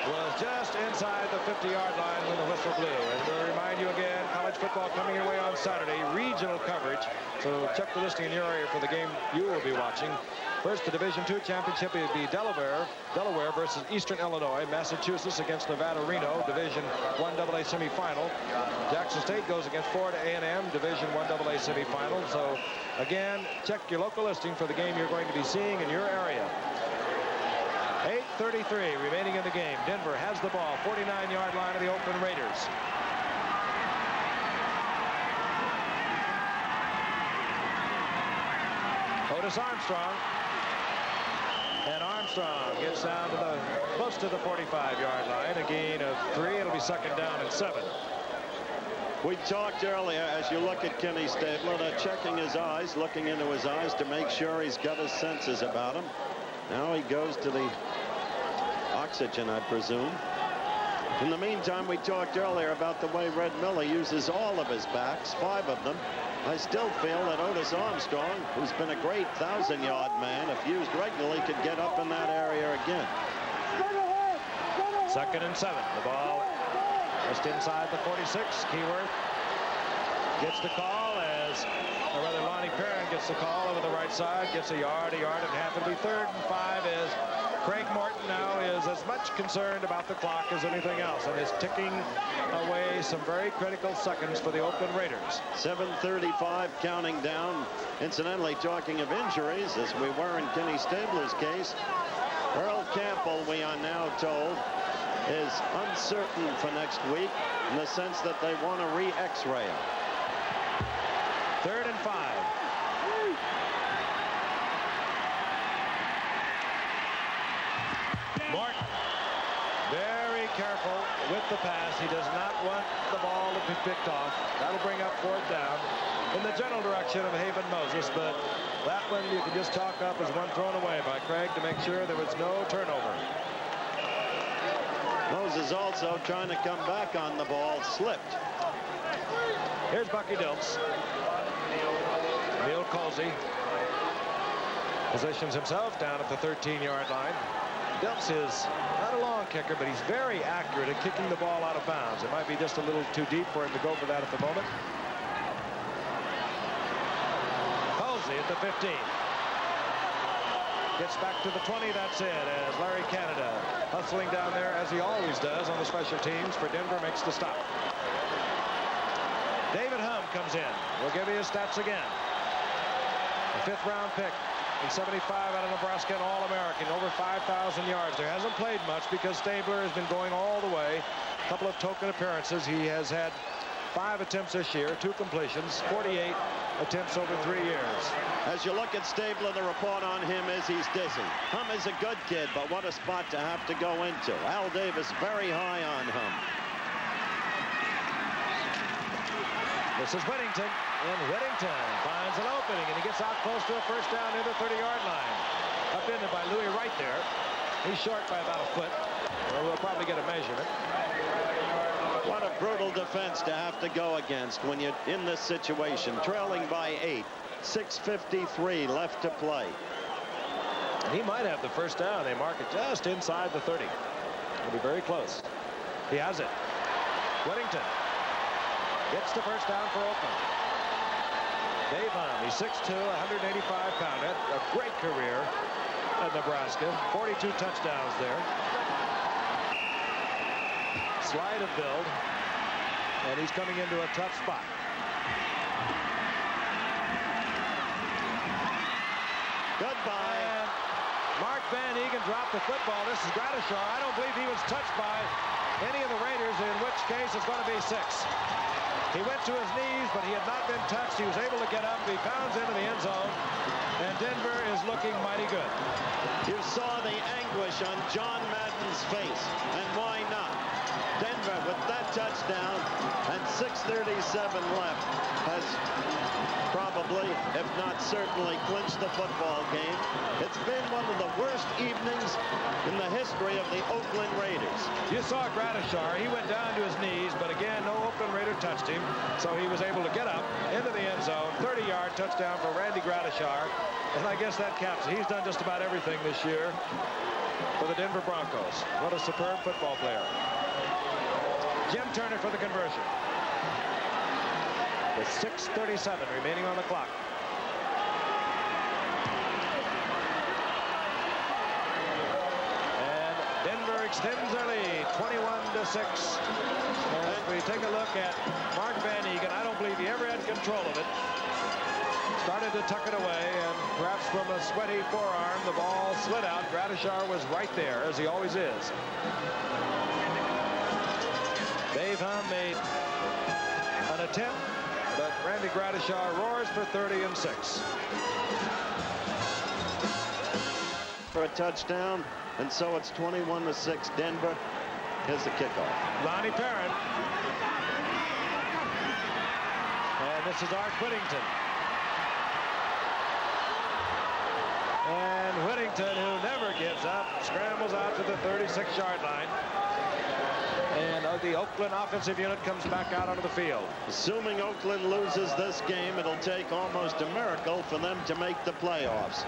[SPEAKER 1] was just inside the 50-yard line when the whistle blew. And we'll remind you again, college football coming your way on Saturday, regional coverage. So check the listing in your area for the game you will be watching. First, the Division II championship will be Delaware versus Eastern Illinois. Massachusetts against Nevada-Reno, Division I AA semifinal. Jackson State goes against Florida A&M, Division I AA semifinal. So, again, check your local listing for the game you're going to be seeing in your area. 8:33 remaining in the game. Denver has the ball, 49-yard line of the Oakland Raiders. Otis Armstrong. And Armstrong gets down to close to the 45-yard line. A gain of 3. It'll be 2nd down and 7.
[SPEAKER 2] We talked earlier, as you look at Kenny Stabler, they're checking his eyes, looking into his eyes to make sure he's got his senses about him. Now he goes to the oxygen, I presume. In the meantime, we talked earlier about the way Red Miller uses all of his backs, 5 of them. I still feel that Otis Armstrong, who's been a great 1,000-yard man, if used regularly, could get up in that area again.
[SPEAKER 1] 2nd and 7. The ball Just inside the 46. Keyworth gets the call or rather Lonnie Perrin gets the call over the right side, gets a yard and a half. It'll be 3rd and 5 as Craig Morton now is as much concerned about the clock as anything else and is ticking away some very critical seconds for the Oakland Raiders.
[SPEAKER 2] 7:35 counting down. Incidentally, talking of injuries, as we were in Kenny Stabler's case, Earl Campbell, we are now told, is uncertain for next week in the sense that they want to re-X-ray him.
[SPEAKER 1] 3rd and 5. Morton very careful with the pass. He does not want the ball to be picked off. That'll bring up 4th down in the general direction of Haven Moses, but that one you can just chalk up as one thrown away by Craig to make sure there was no turnover.
[SPEAKER 2] Moses also trying to come back on the ball, slipped.
[SPEAKER 1] Here's Bucky Dilts. Neil Colsey positions himself down at the 13-yard line. Dilts is not a long kicker, but he's very accurate at kicking the ball out of bounds. It might be just a little too deep for him to go for that at the moment. Colsey at the 15. Gets back to the 20. That's it, as Larry Canada, hustling down there as he always does on the special teams for Denver, makes the stop. David Humm comes in. We'll give you his stats again. A 5th round pick in 75 out of Nebraska, and All-American, over 5,000 yards. There hasn't played much because Stabler has been going all the way. A couple of token appearances. He has had 5 attempts this year, 2 completions, 48 attempts over 3 years.
[SPEAKER 2] As you look at Stabler, the report on him is he's dizzy. Humm is a good kid, but what a spot to have to go into. Al Davis very high on Humm.
[SPEAKER 1] This is Whittington, and Whittington finds an opening, and he gets out close to a 1st down near the 30-yard line. Upended by Louis right there. He's short by about a foot. Well, we'll probably get a measurement.
[SPEAKER 2] What a brutal defense to have to go against when you're in this situation, trailing by 8. 6:53 left to play.
[SPEAKER 1] And he might have the 1st down. They mark it just inside the 30. It'll be very close. He has it. Whittington gets the 1st down for Oakland. Dave Humm, he's 6'2", 185-pounder. A great career at Nebraska. 42 touchdowns there. Slide of build. And he's coming into a tough spot.
[SPEAKER 2] Goodbye.
[SPEAKER 1] And Mark Van Egan dropped the football. This is Gradishar. I don't believe he was touched by any of the Raiders, in which case it's going to be 6. He went to his knees, but he had not been touched. He was able to get up. He bounds into the end zone, and Denver is looking mighty good.
[SPEAKER 2] You saw the anguish on John Madden's face, and why not? Denver, with that touchdown and 6:37 left, has probably, if not certainly, clinched the football game. It's been one of the worst evenings in the history of the Oakland Raiders.
[SPEAKER 1] You saw Gradishar. He went down to his knees, but again, no Oakland Raider touched him, so he was able to get up into the end zone. 30-yard touchdown for Randy Gradishar, and I guess that caps it. He's done just about everything this year for the Denver Broncos. What a superb football player. Jim Turner for the conversion. With 6:37 remaining on the clock. And Denver extends their lead, 21-6. And if we take a look at Mark Van Egan, I don't believe he ever had control of it. Started to tuck it away, and perhaps from a sweaty forearm, the ball slid out. Gradishar was right there, as he always is. Dave Humm made an attempt, but Randy Gradishar roars for 30-6.
[SPEAKER 2] For a touchdown, and so it's 21-6 Denver. Here's the kickoff.
[SPEAKER 1] Lonnie Perrin. And this is Art Whittington. And Whittington, who never gives up, scrambles out to the 36-yard line. And the Oakland offensive unit comes back out onto the field.
[SPEAKER 2] Assuming Oakland loses this game, it'll take almost a miracle for them to make the playoffs.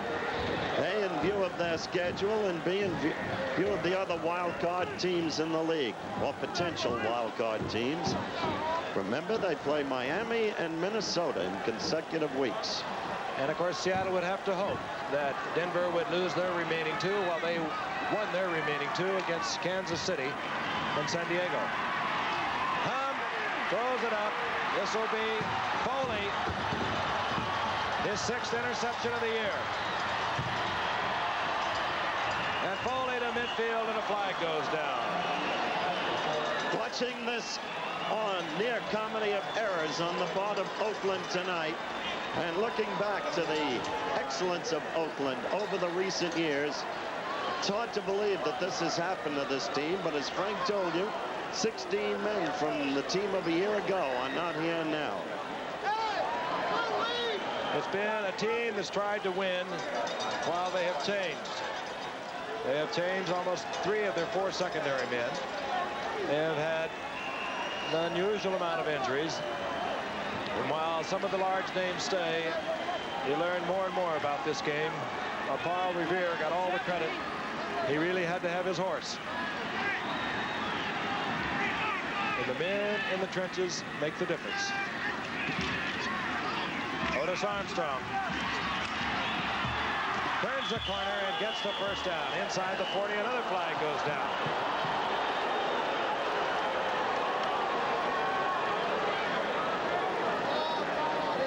[SPEAKER 2] A, in view of their schedule, and B, in view of the other wild card teams in the league, or potential wild card teams. Remember, they play Miami and Minnesota in consecutive weeks.
[SPEAKER 1] And of course, Seattle would have to hope that Denver would lose their remaining 2 while they won their remaining 2 against Kansas City and San Diego. Hum throws it up. This will be Foley, his 6th interception of the year. And Foley to midfield, and a flag goes down.
[SPEAKER 2] Watching this on near comedy of errors on the part of Oakland tonight, and looking back to the excellence of Oakland over the recent years, it's hard to believe that this has happened to this team, but as Frank told you, 16 men from the team of a year ago are not here now.
[SPEAKER 1] It's been a team that's tried to win while they have changed. They have changed almost 3 of their 4 secondary men. They have had an unusual amount of injuries. And while some of the large names stay, you learn more and more about this game. Paul Revere got all the credit. He really had to have his horse. And the men in the trenches make the difference. Otis Armstrong turns the corner and gets the first down. Inside the 40, another flag goes down.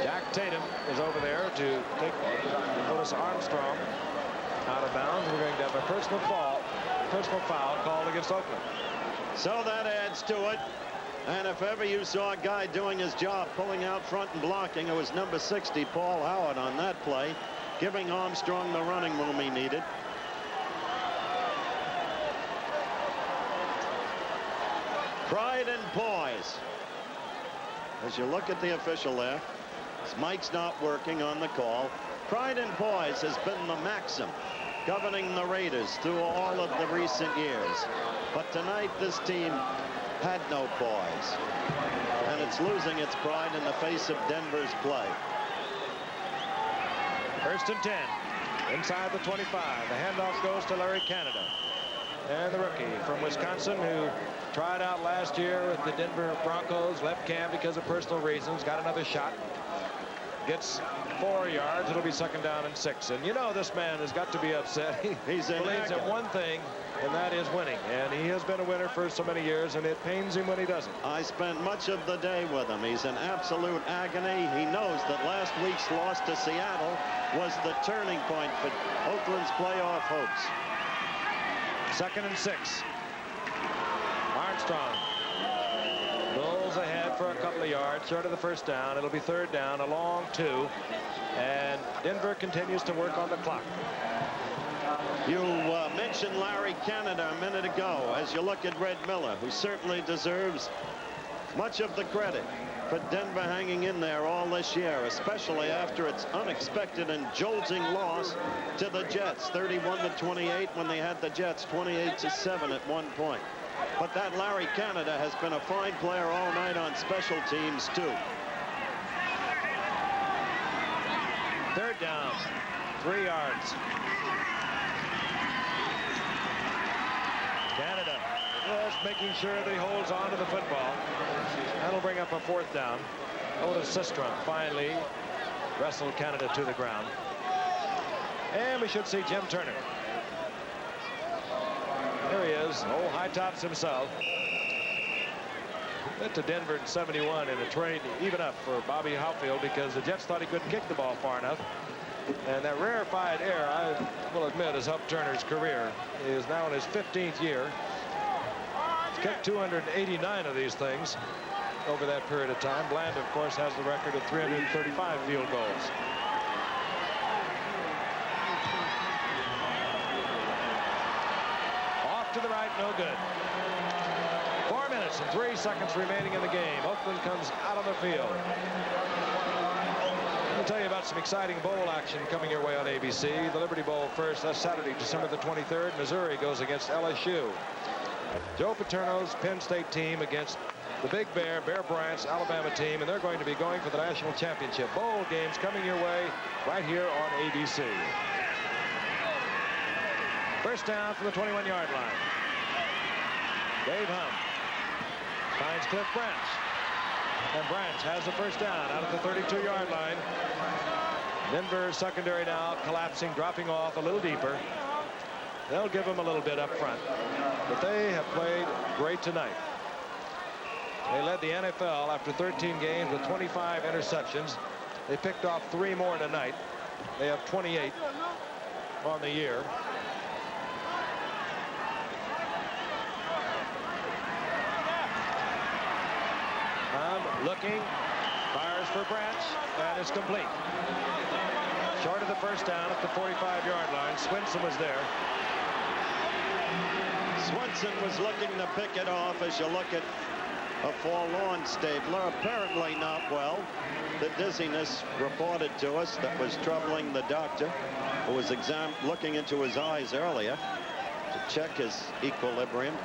[SPEAKER 1] Jack Tatum is over there to take Otis Armstrong out of bounds. We're going to have a personal foul called against Oakland.
[SPEAKER 2] So that adds to it. And if ever you saw a guy doing his job, pulling out front and blocking, it was number 60, Paul Howard, on that play, giving Armstrong the running room he needed. Pride and poise. As you look at the official there, his mic's not working on the call. Pride and poise has been the maxim governing the Raiders through all of the recent years. But tonight, this team had no poise, and it's losing its pride in the face of Denver's play.
[SPEAKER 1] 1st and 10 inside the 25. The handoff goes to Larry Canada, and the rookie from Wisconsin, who tried out last year with the Denver Broncos, left camp because of personal reasons, got another shot, gets 4 yards. It'll be 2nd down and 6. And you know, this man has got to be upset. He believes in one thing, and that is winning. And he has been a winner for so many years, and it pains him when he doesn't.
[SPEAKER 2] I spent much of the day with him. He's in absolute agony. He knows that last week's loss to Seattle was the turning point for Oakland's playoff hopes.
[SPEAKER 1] 2nd and 6. Armstrong rolls ahead for a couple of yards, short of the 1st down. It'll be 3rd down, a long 2, and Denver continues to work on the clock.
[SPEAKER 2] You mentioned Larry Canada a minute ago. As you look at Red Miller, who certainly deserves much of the credit for Denver hanging in there all this year, especially after its unexpected and jolting loss to the Jets, 31-28, when they had the Jets 28-7 at one point. But that Larry Canada has been a fine player all night on special teams, too.
[SPEAKER 1] 3rd down, 3 yards. Canada just making sure that he holds on to the football. That'll bring up a 4th down. Otis Sistrunk finally wrestled Canada to the ground. And we should see Jim Turner. There he is, old High Tops himself. Went to Denver in '71 in a trade even up for Bobby Howfield because the Jets thought he couldn't kick the ball far enough. And that rarefied air, I will admit, has helped Turner's career. He is now in his 15th year. He's kicked 289 of these things over that period of time. Bland, of course, has the record of 335 field goals. Off to the right, no good. 4 minutes and 3 seconds remaining in the game. Oakland comes out on the field. Let me tell you about some exciting bowl action coming your way on ABC. The Liberty Bowl first. That's Saturday, December the 23rd. Missouri goes against LSU. Joe Paterno's Penn State team against the Big Bear Bryant's Alabama team, and they're going to be going for the national championship. Bowl games coming your way right here on ABC. First down from the 21-yard line. Dave Humm finds Cliff Branch, and Branch has the first down out at the 32-yard line. Denver secondary now collapsing, dropping off a little deeper. They'll give them a little bit up front, but they have played great tonight. They led the NFL after 13 games with 25 interceptions. They picked off 3 more tonight. They have 28 on the year. Looking, fires for Branch, and it's complete. Short of the first down at the 45-yard line. Swinson was there.
[SPEAKER 2] Swinson was looking to pick it off. As you look at a forlorn Stabler, apparently not well. The dizziness reported to us that was troubling the doctor, who was looking into his eyes earlier to check his equilibrium.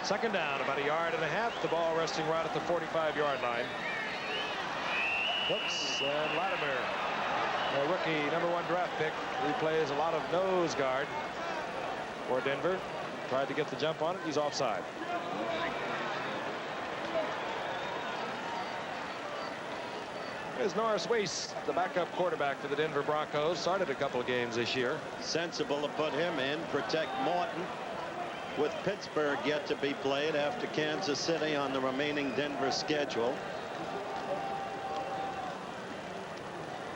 [SPEAKER 1] Second down, about 1.5 yards. The ball resting right at the 45-yard line. Whoops, and Latimer, a rookie #1 draft pick, he plays a lot of nose guard for Denver. Tried to get the jump on it. He's offside. Here's Norris Weiss, the backup quarterback for the Denver Broncos. Started a couple of games this year.
[SPEAKER 2] Sensible to put him in, protect Morton, with Pittsburgh yet to be played after Kansas City on the remaining Denver schedule.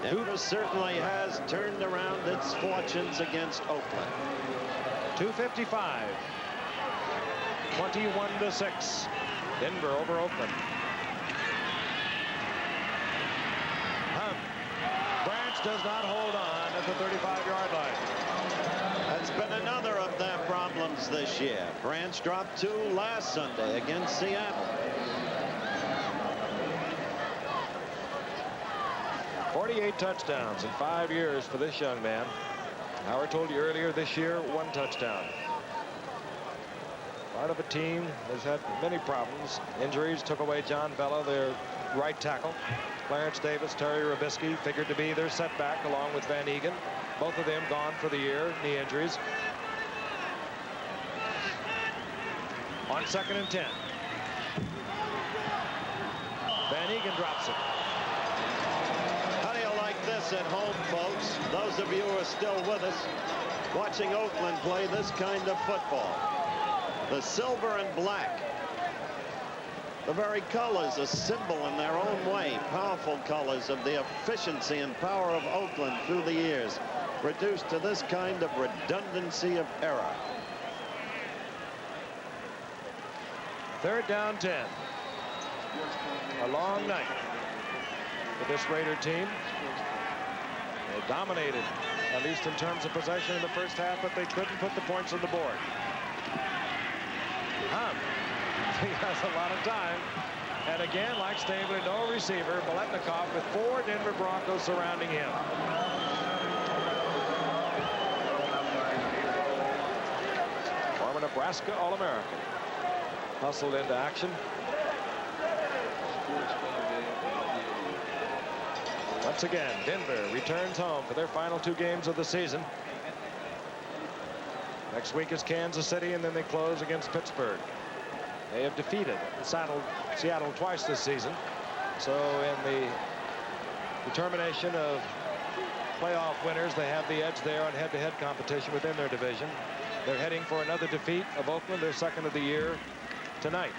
[SPEAKER 2] Denver certainly has turned around its fortunes against Oakland.
[SPEAKER 1] 2:55. 21-6. Denver over Oakland. Hunt. Branch does not hold on at the 35-yard line.
[SPEAKER 2] That's been another of their problems this year. Branch dropped 2 last Sunday against Seattle.
[SPEAKER 1] 48 touchdowns in 5 years for this young man. Howard told you earlier, this year 1 touchdown. Part of a team that's had many problems. Injuries took away John Bella, their right tackle. Clarence Davis, Terry Robisky figured to be their setback along with Van Egan. Both of them gone for the year, knee injuries. On 2nd and 10. Van Egan drops it.
[SPEAKER 2] How do you like this at home, folks? Those of you who are still with us, watching Oakland play this kind of football. The silver and black. The very colors, a symbol in their own way. Powerful colors of the efficiency and power of Oakland through the years, reduced to this kind of redundancy of error.
[SPEAKER 1] 3rd down 10. A long night for this Raider team. They dominated, at least in terms of possession in the first half, but they couldn't put the points on the board. He has a lot of time. And again, like Stabler, no receiver. Biletnikoff with 4 Denver Broncos surrounding him. Former Nebraska All-American. Hustled into action. Once again, Denver returns home for their final 2 games of the season. Next week is Kansas City, and then they close against Pittsburgh. They have defeated Seattle twice this season. So in the determination of playoff winners, they have the edge there on head-to-head competition within their division. They're heading for another defeat of Oakland, their 2nd of the year, tonight.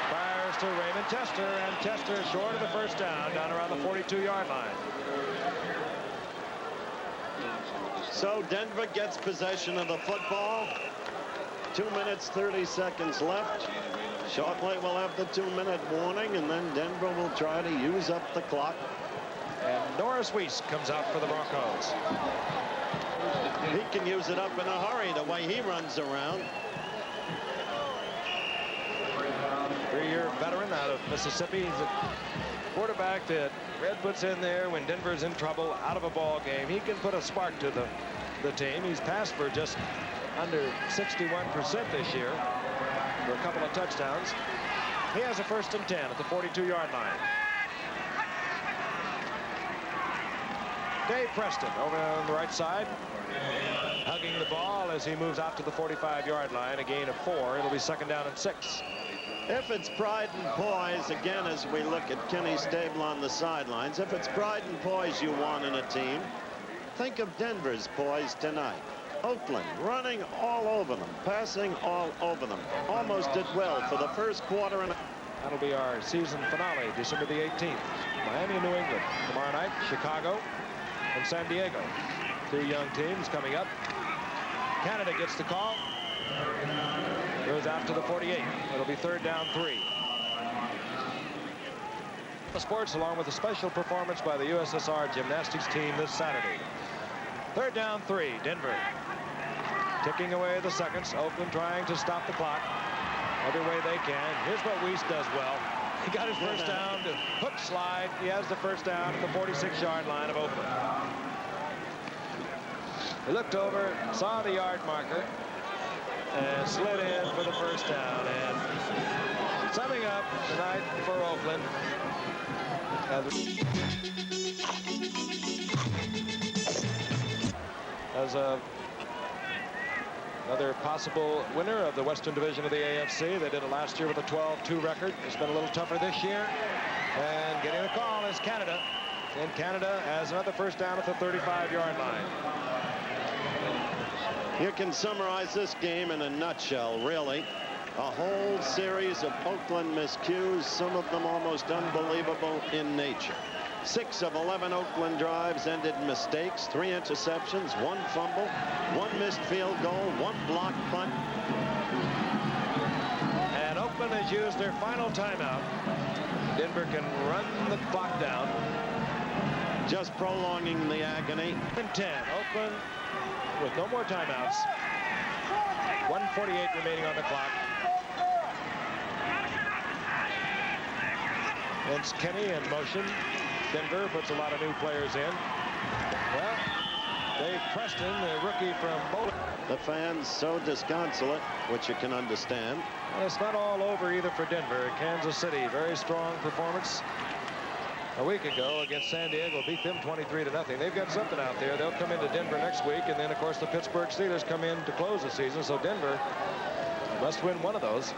[SPEAKER 1] Fires to Raymond Tester, and Tester short of the first down, down around the 42-yard line.
[SPEAKER 2] So Denver gets possession of the football. 2 minutes, 30 seconds left. Shortly we'll have the 2-minute warning, and then Denver will try to use up the clock.
[SPEAKER 1] And Norris Weiss comes out for the Broncos.
[SPEAKER 2] He can use it up in a hurry the way he runs around.
[SPEAKER 1] 3-year veteran out of Mississippi. He's a quarterback that Red puts in there when Denver's in trouble, out of a ball game. He can put a spark to the team. He's passed for just under 61% this year for a couple of touchdowns. He has a 1st and 10 at the 42-yard line. Dave Preston over on the right side, hugging the ball as he moves out to the 45-yard line. A gain of 4. It'll be 2nd down and 6.
[SPEAKER 2] If it's pride and poise, again, as we look at Kenny Stable on the sidelines, if it's pride and poise you want in a team, think of Denver's poise tonight. Oakland running all over them, passing all over them. Almost did well for the first quarter. And
[SPEAKER 1] that'll be our season finale, December the 18th. Miami and New England. Tomorrow night, Chicago and San Diego. 2 young teams coming up. Canada gets the call. Goes out to the 48. It'll be 3rd down 3. The sports, along with a special performance by the USSR gymnastics team this Saturday. 3rd down 3. Denver ticking away the seconds. Oakland trying to stop the clock every way they can. Here's what Weiss does well. He got his first down to hook slide. He has the 1st down at the 46-yard line of Oakland. He looked over, saw the yard marker, and slid in for the 1st down. And summing up tonight for Oakland as another possible winner of the Western Division of the AFC. They did it last year with a 12-2 record. It's been a little tougher this year. And getting the call is Canada. And Canada has another 1st down at the 35-yard line.
[SPEAKER 2] You can summarize this game in a nutshell, really. A whole series of Oakland miscues, some of them almost unbelievable in nature. 6 of 11 Oakland drives ended in mistakes, 3 interceptions, 1 fumble, 1 missed field goal, 1 blocked punt.
[SPEAKER 1] And Oakland has used their final timeout. Denver can run the clock down.
[SPEAKER 2] Just prolonging the agony.
[SPEAKER 1] 10. Oakland with no more timeouts. 1:48 remaining on the clock. It's Kenny in motion. Denver puts a lot of new players in. Well, Dave Preston, the rookie from Bowling.
[SPEAKER 2] The fans so disconsolate, which you can understand.
[SPEAKER 1] Well, it's not all over either for Denver. Kansas City, very strong performance a week ago against San Diego, beat them 23-0. They've got something out there. They'll come into Denver next week, and then of course the Pittsburgh Steelers come in to close the season, so Denver must win one of those.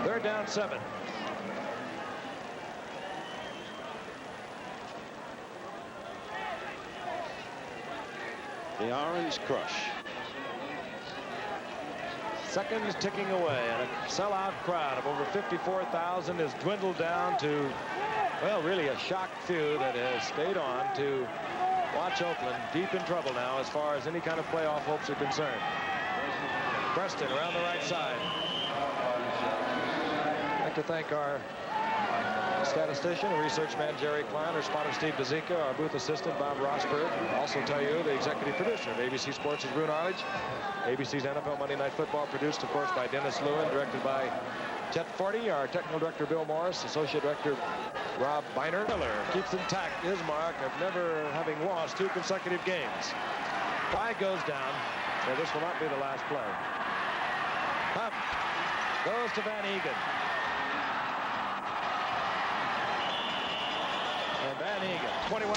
[SPEAKER 1] Third down 7.
[SPEAKER 2] The Orange Crush.
[SPEAKER 1] Seconds ticking away, and a sellout crowd of over 54,000 has dwindled down to, well, really a shocked few that has stayed on to watch Oakland deep in trouble now as far as any kind of playoff hopes are concerned. Preston around the right side. I'd like to thank our statistician and research man Jerry Klein, our spotter Steve DeZica, our booth assistant Bob Rosberg. Also tell you the executive producer of ABC Sports is Brune Arledge. ABC's NFL Monday Night Football produced, of course, by Dennis Lewin, directed by Chet Forty. Our technical director Bill Morris, associate director Rob Biner. Miller keeps intact his mark of never having lost 2 consecutive games. Flag goes down, so this will not be the last play. Up goes to Van Egan. And Van Egan, 21.